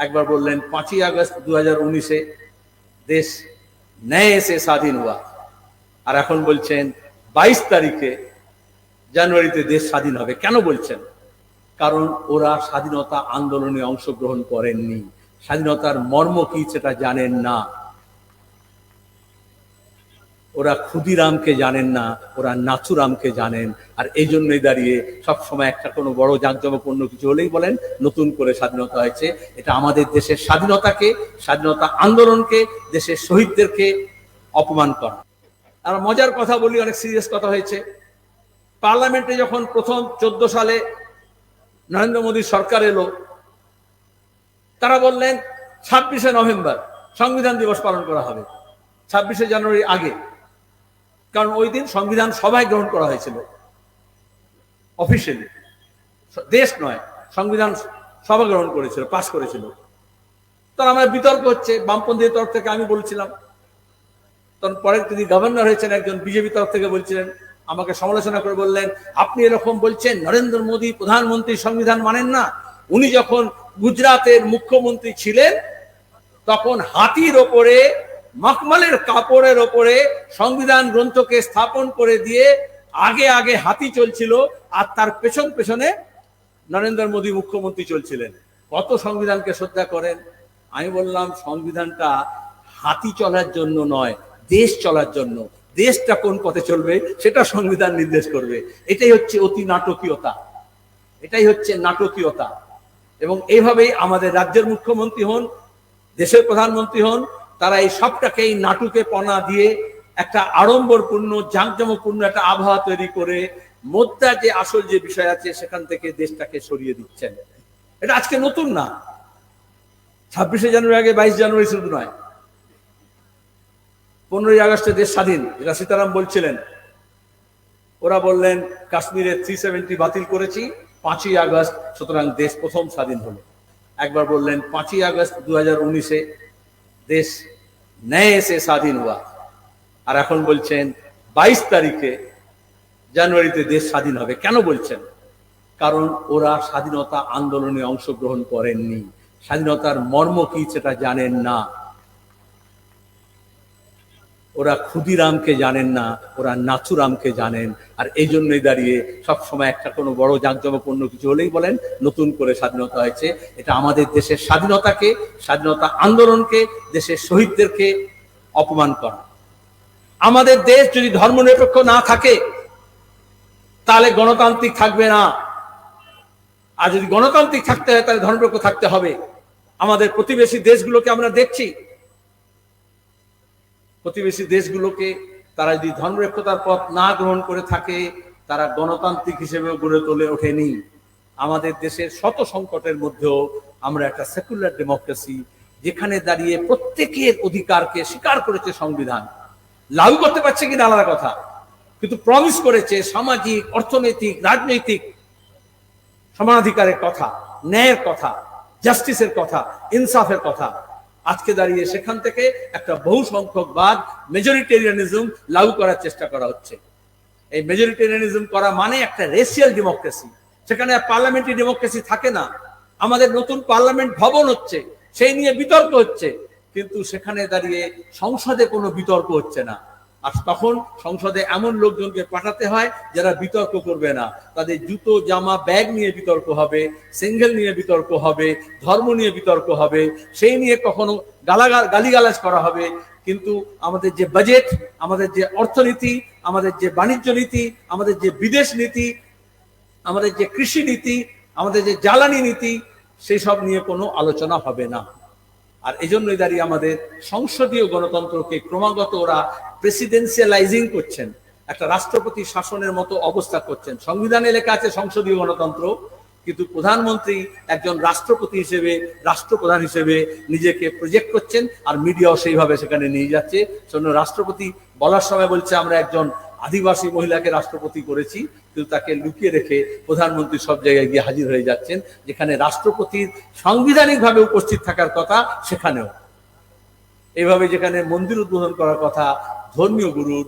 একবার বললেন 5ই আগস্ট 2019-এ দেশ ন্যায় से স্বাধীন हुआ, আর এখন বলছেন 22 তারিখে জানুয়ারিতে দেশ স্বাধীন হবে। কেন বলছেন? কারণ ওরা স্বাধীনতা আন্দোলনে অংশগ্রহণ করেননি, স্বাধীনতার মর্ম কি সেটা জানেন না, ওরা ক্ষুদিরামকে জানেন না, ওরা নাথুরামকে জানেন। আর এই জন্যই দাঁড়িয়ে সবসময় একটা কোনো বড় জাঁকজমকপূর্ণ কিছু হলেই বলেন নতুন করে স্বাধীনতা হয়েছে। এটা আমাদের দেশের স্বাধীনতাকে, স্বাধীনতা আন্দোলনকে, দেশের শহীদদেরকে অপমান করা। আর মজার কথা বলি, অনেক সিরিয়াস কথা হয়েছে। পার্লামেন্টে যখন প্রথম 14 সালে নরেন্দ্র মোদীর সরকার এলো, তারা বললেন 26শে নভেম্বর সংবিধান দিবস পালন করা হবে, 26শে জানুয়ারি আগে, কারণ ওই দিন সংবিধান সভায় গ্রহণ করা হয়েছিল অফিসিয়ালি, দেশ নয়, সংবিধান সভা গ্রহণ করেছিল, পাস করেছিল। তখন আমার বিতর্ক হচ্ছে বামপন্থীর তরফ থেকে, আমি বলছিলাম, তখন পরে তিনি গভর্নর হয়েছেন একজন বিজেপি তরফ থেকে, বলছিলেন, আমাকে সমালোচনা করে বললেন, আপনি এরকম বলছেন, নরেন্দ্র মোদী প্রধানমন্ত্রী সংবিধান মানেন না। উনি যখন গুজরাটের মুখ্যমন্ত্রী ছিলেন তখন হাতির ওপরে, মখমলের কাপড়ের ওপরে সংবিধান গ্রন্থকে স্থাপন করে দিয়ে আগে আগে হাতি চলছিল, আর তার পেছন পেছনে নরেন্দ্র মোদী মুখ্যমন্ত্রী চলছিলেন। কত সংবিধানকে শ্রদ্ধা করেন। আমি বললাম, সংবিধানটা হাতি চলার জন্য নয়, দেশ চলার জন্য। দেশটা কোন পথে চলবে সেটা সংবিধান নির্দেশ করবে। এটাই হচ্ছে অতি নাটকীয়তা, এটাই হচ্ছে নাটকীয়তা। এবং এইভাবেই আমাদের রাজ্যের মুখ্যমন্ত্রী হন, দেশের প্রধানমন্ত্রী হন, তারা এই সবটাকে এই নাটুকে পনা দিয়ে একটা আড়ম্বরপূর্ণ, জাঁকজমকপূর্ণ একটা আবহাওয়া তৈরি করে মোদ্দা যে আসল যে বিষয় আছে সেখান থেকে দেশটাকে সরিয়ে দিচ্ছেন। এটা আজকে নতুন না, 26শে জানুয়ারি আগে 22 জানুয়ারি শুধু নয়, 15ই আগস্টে দেশ স্বাধীন, এটা সীতারাম বলছিলেন। ওরা বললেন কাশ্মীরে 370 বাতিল করেছি, 5ই আগস্ট, সুতরাং দেশ প্রথম স্বাধীন হলো। একবার বললেন 5ই আগস্ট 2019-এ দেশ ন্যায় से স্বাধীন हुआ, আর এখন বলছেন 22 তারিখে জানুয়ারিতে দেশ স্বাধীন হবে। কেন বলছেন? কারণ ওরা স্বাধীনতা আন্দোলনে অংশগ্রহণ করেননি, স্বাধীনতার মর্ম কি সেটা জানেন না, ওরা ক্ষুদিরামকে জানেন না, ওরা নাথুরামকে জানেন। আর এই জন্যই দাঁড়িয়ে সবসময় একটা কোনো বড় জাঁকজমকপূর্ণ কিছু হলেই বলেন নতুন করে স্বাধীনতা হয়েছে। এটা আমাদের দেশের স্বাধীনতাকে, স্বাধীনতা আন্দোলনকে, দেশের শহীদদেরকে অপমান করা। আমাদের দেশ যদি ধর্মনিরপেক্ষ না থাকে তাহলে গণতান্ত্রিক থাকবে না, আর যদি গণতান্ত্রিক থাকতে হয় তাহলে ধর্মনিরপেক্ষ থাকতে হবে। আমাদের প্রতিবেশী দেশগুলোকে আমরা দেখছি, প্রতিবেশী দেশগুলোকে তারা যদি ধর্মনিরপেক্ষতার পথ না গ্রহণ করে থাকে, তারা গণতান্ত্রিক হিসেবে গড়ে তোলে ওঠেনি। আমাদের দেশের শত সংকটের মধ্যেও আমরা একটা সেকুলার ডেমোক্রেসি, যেখানে দাঁড়িয়ে প্রত্যেকের অধিকারকে স্বীকার করেছে সংবিধান। লাগু করতে পারছে কিনা আলাদা কথা, কিন্তু প্রমিস করেছে সামাজিক, অর্থনৈতিক, রাজনৈতিক সমানাধিকারের কথা, ন্যায়ের কথা, জাস্টিসের কথা, ইনসাফের কথা। আজকে দাঁড়িয়ে সেখান থেকে একটা বহু সংখ্যকবাদ, মেজরিটেরিয়ানিজম লাগু করার চেষ্টা করা হচ্ছে। এই মেজরিটেরিয়ানিজম করা মানে একটা রেশিয়াল ডেমোক্রেসি, সেখানে পার্লামেন্টারি ডেমোক্রেসি থাকে না। আমাদের নতুন পার্লামেন্ট ভবন হচ্ছে, সেই নিয়ে বিতর্ক হচ্ছে, কিন্তু সেখানে দাঁড়িয়ে সংসদে কোনো বিতর্ক হচ্ছে না। আর তখন সংসদে এমন লোকজনকে পাঠাতে হয় যারা বিতর্ক করবে না। তাদের জুতো, জামা, ব্যাগ নিয়ে বিতর্ক হবে, সিঙ্গেল নিয়ে বিতর্ক হবে, ধর্ম নিয়ে বিতর্ক হবে, সেই নিয়ে কখনো গালিগালাজ করা হবে। কিন্তু আমাদের যে বাজেট, আমাদের যে অর্থনীতি, আমাদের যে বাণিজ্য নীতি, আমাদের যে বিদেশ নীতি, আমাদের যে কৃষি নীতি, আমাদের যে জ্বালানি নীতি, সেই সব নিয়ে কোনো আলোচনা হবে না। আর এই জন্যই দাঁড়িয়ে আমাদের সংসদীয় গণতন্ত্রকে ক্রমাগত ওরা প্রেসিডেন্সিয়ালাইজিং করছেন, একটা রাষ্ট্রপতি শাসনের মতো অবস্থা করছেন। সংবিধানে লেখা আছে সংসদীয় গণতন্ত্র, কিন্তু প্রধানমন্ত্রী একজন রাষ্ট্রপতি হিসেবে, রাষ্ট্রপ্রধান হিসেবে নিজেকে প্রজেক্ট করছেন, আর মিডিয়াও সেইভাবে সেখানে নিয়ে যাচ্ছে। জন্য রাষ্ট্রপতি বলার সময় বলছে আমরা একজন আদিবাসী মহিলাকে রাষ্ট্রপতি করেছি, কিন্তু তাকে লুকিয়ে রেখে প্রধানমন্ত্রী সব জায়গায় গিয়ে হাজির হয়ে যাচ্ছেন, যেখানে রাষ্ট্রপতির সাংবিধানিকভাবে উপস্থিত থাকার কথা সেখানেও। এইভাবে যেখানে মন্দির উদ্বোধন করার কথা ধর্মীয় গুরুর,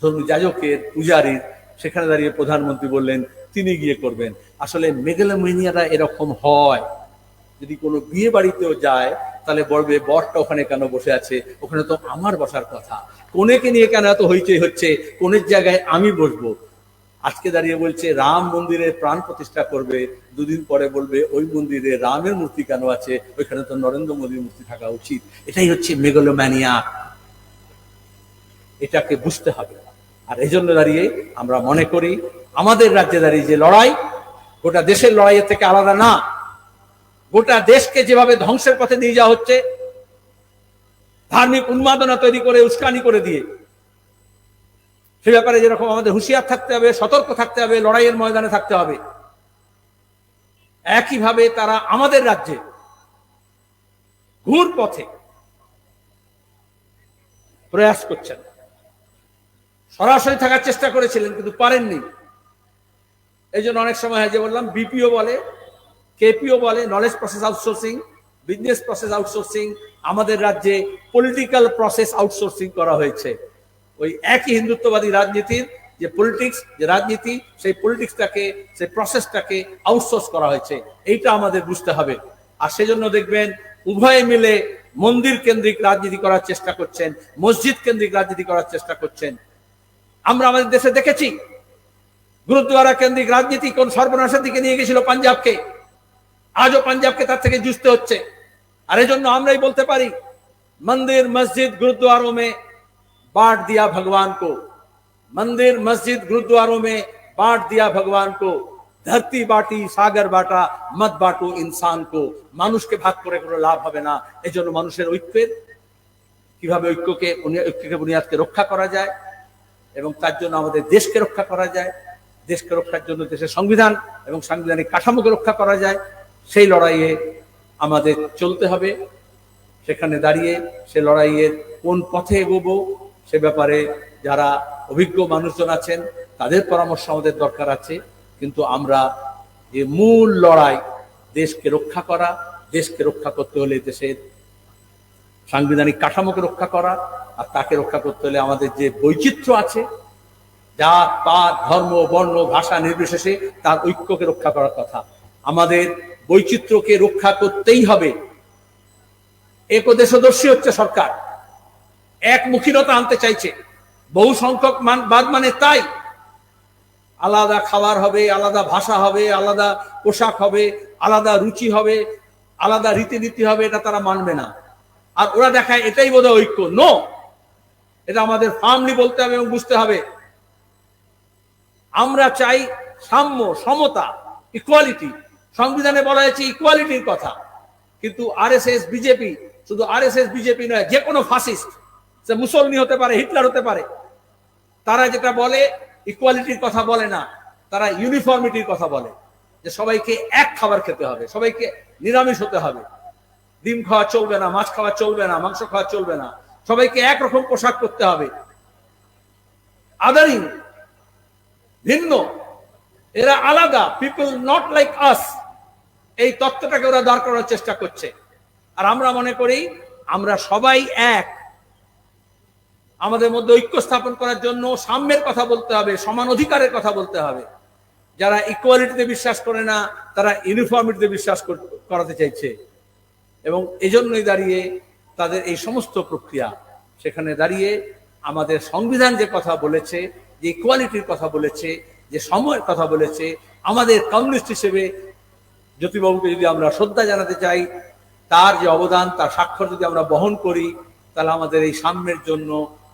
ধর্মীয় যাজকের, পূজারীর, সেখানে দাঁড়িয়ে প্রধানমন্ত্রী বললেন তিনি গিয়ে করবেন। আসলে মেগালোমেনিয়ারা এরকম হয়, যদি কোনো বিয়ে বাড়িতেও যায় তাহলে বলবে বরটা ওখানে কেন বসে আছে, ওখানে তো আমার বসার কথা, কনেকে নিয়ে কেন এত হইচই হচ্ছে, কনের জায়গায় আমি বসবো। আজকে দাঁড়িয়ে বলছে রাম মন্দিরে প্রাণ প্রতিষ্ঠা করবে, দুদিন পরে বলবে ওই মন্দিরে রামের মূর্তি কেন আছে, ওইখানে তো নরেন্দ্র মোদীর মূর্তি থাকা উচিত। এটাই হচ্ছে মেগালোম্যানিয়া, এটাকে বুঝতে হবে। আর এই জন্য দাঁড়িয়ে আমরা মনে করি আমাদের রাজ্যে দাঁড়িয়ে যে লড়াই গোটা দেশের লড়াইয়ের থেকে আলাদা না। গোটা দেশকে যেভাবে ধ্বংসের পথে নিয়ে যাওয়া হচ্ছে, ধার্মিক উন্মাদনা তৈরি করে উস্কানি করে দিয়ে, সে ব্যাপারে যেরকম আমাদের হুঁশিয়ার থাকতে হবে, সতর্ক থাকতে হবে, লড়াইয়ের ময়দানে থাকতে হবে, একইভাবে তারা আমাদের রাজ্যে ঘুর পথে প্রয়াস করছেন। সরাসরি থাকার চেষ্টা করেছিলেন কিন্তু পারেননি। এই জন্য অনেক সময় হয় যে বললাম বিপিও বলে, কেপিও বলে, knowledge process outsourcing, business process outsourcing, আমাদের রাজ্যে পলিটিক্যাল প্রসেস আউটসোর্সিং করা হয়েছে। ওই একই হিন্দুত্ববাদী রাজনীতির যে পলিটিক্স, যে রাজনীতি, সেই পলিটিক্সটাকে, সেই প্রসেসটাকে আউটসোর্স করা হয়েছে। এইটা আমাদের বুঝতে হবে। আর সেজন্য দেখবেন উভয়ে মিলে মন্দির কেন্দ্রিক রাজনীতি করার চেষ্টা করছেন, মসজিদ কেন্দ্রিক রাজনীতি করার চেষ্টা করছেন। আমরা আমাদের দেশে দেখেছি গুরুদ্বারা কেন্দ্রিক রাজনীতি কোন সর্বনাশের দিকে নিয়ে গেছিল পাঞ্জাবকে। আজও পাঞ্জাবকে তার থেকে জুঝতে হচ্ছে। আর এই জন্য আমরাই বলতে পারি मंदिर मस्जिद गुरुद्वारों में बांट दिया भगवान को, मंदिर मस्जिद गुरुद्वारों में बांट दिया भगवान को, धरती बाटी सागर बाटा मत बाटो इंसान को। মানুষকে ভাগ করে কোনো লাভ হবে না। এজন্য মানুষের ঐক্যের কিভাবে ঐক্যকে বুনিয়াদকে রক্ষা করা যায় এবং তার জন্য আমাদের দেশকে রক্ষা করা যায়, দেশকে রক্ষার জন্য দেশের সংবিধান এবং সাংবিধানিক কাঠামোকে রক্ষা করা যায়, সেই লড়াইয়ে আমাদের চলতে হবে। সেখানে দাঁড়িয়ে সে লড়াইয়ের কোন পথে এগোবো সে ব্যাপারে যারা অভিজ্ঞ মানুষজন আছেন তাদের পরামর্শ আমাদের দরকার আছে। কিন্তু আমরা যে মূল লড়াই দেশকে রক্ষা করা, দেশকে রক্ষা করতে হলে দেশের সাংবিধানিক কাঠামোকে রক্ষা করা, আর তাকে রক্ষা করতে হলে আমাদের যে বৈচিত্র্য আছে, জাত পাত ধর্ম বর্ণ ভাষা নির্বিশেষে তার ঐক্যকে রক্ষা করার কথা। আমাদের বৈচিত্র্যকে রক্ষা করতেই হবে। একদেশদর্শী হচ্ছে সরকার, একমুখীনতা আনতে চাইছে। বহু সংখ্যক বাদ মানে তাই আলাদা খাবার হবে, আলাদা ভাষা হবে, আলাদা পোশাক হবে, আলাদা রুচি হবে, আলাদা রীতিনীতি হবে, এটা তারা মানবে না। আর ওরা দেখায় এটাই বোধহয় ঐক্য। নো, এটা আমাদের ফার্মলি বলতে হবে এবং বুঝতে হবে। আমরা চাই সাম্য, সমতা, ইকুয়ালিটি। সংবিধানে বলা হয়েছে ইকুয়ালিটির কথা, কিন্তু আরএসএস বিজেপি, শুধু আরএসএস বিজেপি নয়, যে কোনো ফাসিস্ট, সে মুসলমান হতে পারে, হিটলার হতে পারে, তারা যেটা বলে ইকুয়ালিটির কথা বলে না, তারা ইউনিফর্মিটির কথা বলে। যে সবাইকে এক খাবার খেতে হবে, সবাইকে নিরামিষ হতে হবে, ডিম খাওয়া চলবে না, মাছ খাওয়া চলবে না, মাংস খাওয়া চলবে না, সবাইকে একরকম পোশাক করতে হবে। আদারিং, ভিন্ন, এরা আলাদা, পিপল নট লাইক আস, এই তত্ত্বটাকে ওরা দাঁড় করার চেষ্টা করছে। আর আমরা মনে করি আমরা সবাই এক। আমাদের মধ্যে ঐক্য স্থাপন করার জন্য সাম্যের কথা বলতে হবে, সমান অধিকারের কথা বলতে হবে। যারা ইকুয়ালিটিতে বিশ্বাস করে না তারা ইউনিফর্মিটিতে বিশ্বাস করাতে চাইছে, এবং এজন্যই দাঁড়িয়ে তাদের এই সমস্ত প্রক্রিয়া। সেখানে দাঁড়িয়ে আমাদের সংবিধান যে কথা বলেছে, যে ইকুয়ালিটির কথা বলেছে, যে সময়ের কথা বলেছে, আমাদের কমিউনিস্ট হিসেবে জ্যোতিবাবুকে যদি আমরা শ্রদ্ধা জানাতে চাই, তার যে অবদান, তার স্বাক্ষর যদি আমরা বহন করি, তাহলে আমাদের এই সাম্যের জন্য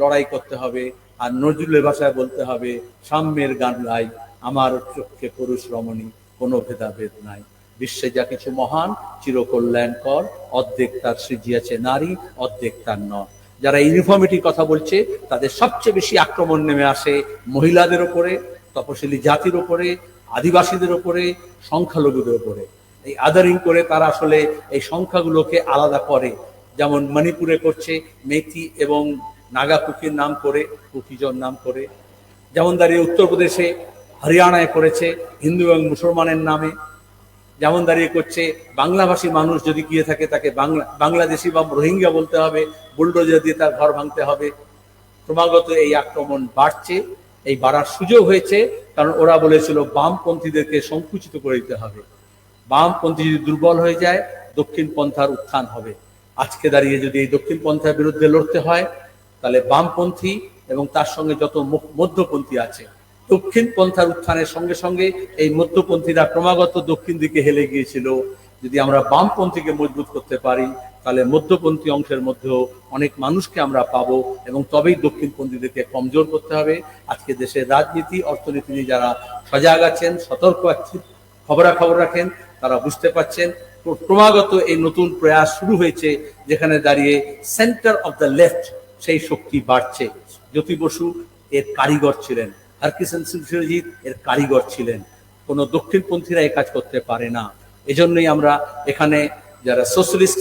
লড়াই করতে হবে। আর নজরুলের ভাষায় বলতে হবে, সাম্যের গান গাই আমার চোখে পুরুষ রমণী, কোনো ভেদাভেদ নাই, বিশ্বে যা কিছু মহান চিরকল্যাণকর, অর্ধেক তার সৃজিয়াছে নারী, অর্ধেক তার নর। যারা ইউনিফর্মিটির কথা বলছে তাদের সবচেয়ে বেশি আক্রমণ নেমে আসে মহিলাদের উপরে, তপশিলি জাতির উপরে, আদিবাসীদের উপরে, সংখ্যালঘুদের উপরে। এই আদারিং করে তারা আসলে এই সংখ্যাগুলোকে আলাদা করে। যেমন মণিপুরে করছে মেথি এবং নাগা কুকির নাম করে, কুকিজর নাম করে। যেমন দাঁড়িয়ে উত্তরপ্রদেশে, হরিয়ানায় করেছে হিন্দু এবং মুসলমানের নামে। যেমন দাঁড়িয়ে করছে বাংলাভাষী মানুষ যদি গিয়ে থাকে তাকে বাংলাদেশি বা রোহিঙ্গা বলতে হবে, বুলডোজার দিয়ে তার ঘর ভাঙতে হবে। ক্রমাগত এই আক্রমণ বাড়ছে। এই বাড়ার সুযোগ হয়েছে কারণ ওরা বলেছিল বামপন্থীদেরকে সংকুচিত করে দিতে হবে। বামপন্থী যদি দুর্বল হয়ে যায়, দক্ষিণ পন্থার উত্থান হবে। আজকে দাঁড়িয়ে যদি এই দক্ষিণ পন্থার বিরুদ্ধে লড়তে হয়, তাহলে বামপন্থী এবং তার সঙ্গে যত মধ্যপন্থী আছে, দক্ষিণ পন্থার উত্থানের সঙ্গে সঙ্গে এই মধ্যপন্থীরা ক্রমাগত দক্ষিণ দিকে হেলে গিয়েছিল। যদি আমরা বামপন্থীকে মজবুত করতে পারি, তাহলে মধ্যপন্থী অংশের মধ্যেও অনেক মানুষকে আমরা পাবো, এবং তবেই দক্ষিণপন্থীদেরকে কমজোর করতে হবে। আজকে দেশের রাজনীতি অর্থনীতি নিয়ে যারা সজাগ আছেন, সতর্ক আছেন, খবরাখবর রাখেন, তারা বুঝতে পারছেন ক্রমাগত এই নতুন প্রয়াস শুরু হয়েছে, যেখানে দাঁড়িয়ে সেন্টার অফ দ্য লেফট সেই শক্তি বাড়ছে। জ্যোতি বসু এর কারিগর ছিলেন, হরকিষেণ সিং সুরজিৎ এর কারিগর ছিলেন। কোনো দক্ষিণপন্থীরা এই কাজ করতে পারে না। এজন্যই আমরা এখানে যারা সোশ্যালিস্ট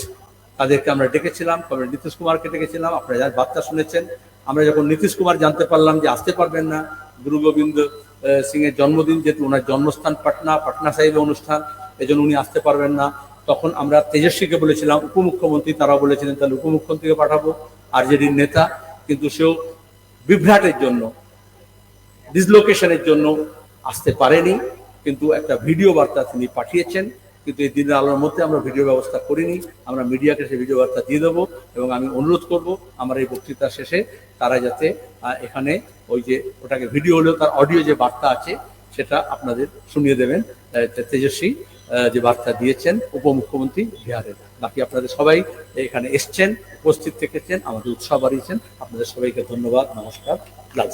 তাদেরকে আমরা ডেকেছিলাম, কমরেড নীতিশ কুমারকে ডেকেছিলাম। আপনারা যার বার্তা শুনেছেন, আমরা যখন নীতিশ কুমার জানতে পারলাম যে আসতে পারবেন না, গুরু গোবিন্দ সিং এর জন্মদিন, যেহেতু ওনার জন্মস্থান পাটনা সাহিবে অনুষ্ঠান, এজন্য উনি আসতে পারবেন না, তখন আমরা তেজস্বীকে বলেছিলাম, উপমুখ্যমন্ত্রী, তারাও বলেছিলেন তাহলে উপমুখ্যমন্ত্রীকে পাঠাবো, আরজেডির নেতা, কিন্তু সেও বিভ্রাটের জন্য, ডিসলোকেশনের জন্য আসতে পারেনি। কিন্তু একটা ভিডিও বার্তা তিনি পাঠিয়েছেন, কিন্তু এই দিনের আলোর মধ্যে আমরা ভিডিও ব্যবস্থা করিনি। আমরা মিডিয়াকে সেই ভিডিও বার্তা দিয়ে দেবো, এবং আমি অনুরোধ করব আমার এই বক্তৃতা শেষে তারা যাতে এখানে ওই যে ওটাকে ভিডিও হলেও তার অডিও যে বার্তা আছে সেটা আপনাদের শুনিয়ে দেবেন, তেজস্বী যে বার্তা দিয়েছেন উপমুখ্যমন্ত্রী বিহারের। বাকি আপনাদের সবাই এখানে এসছেন, উপস্থিত থেকেছেন, আমাদের উৎসাহ বাড়িয়েছেন। আপনাদের সবাইকে ধন্যবাদ, নমস্কার, লাল।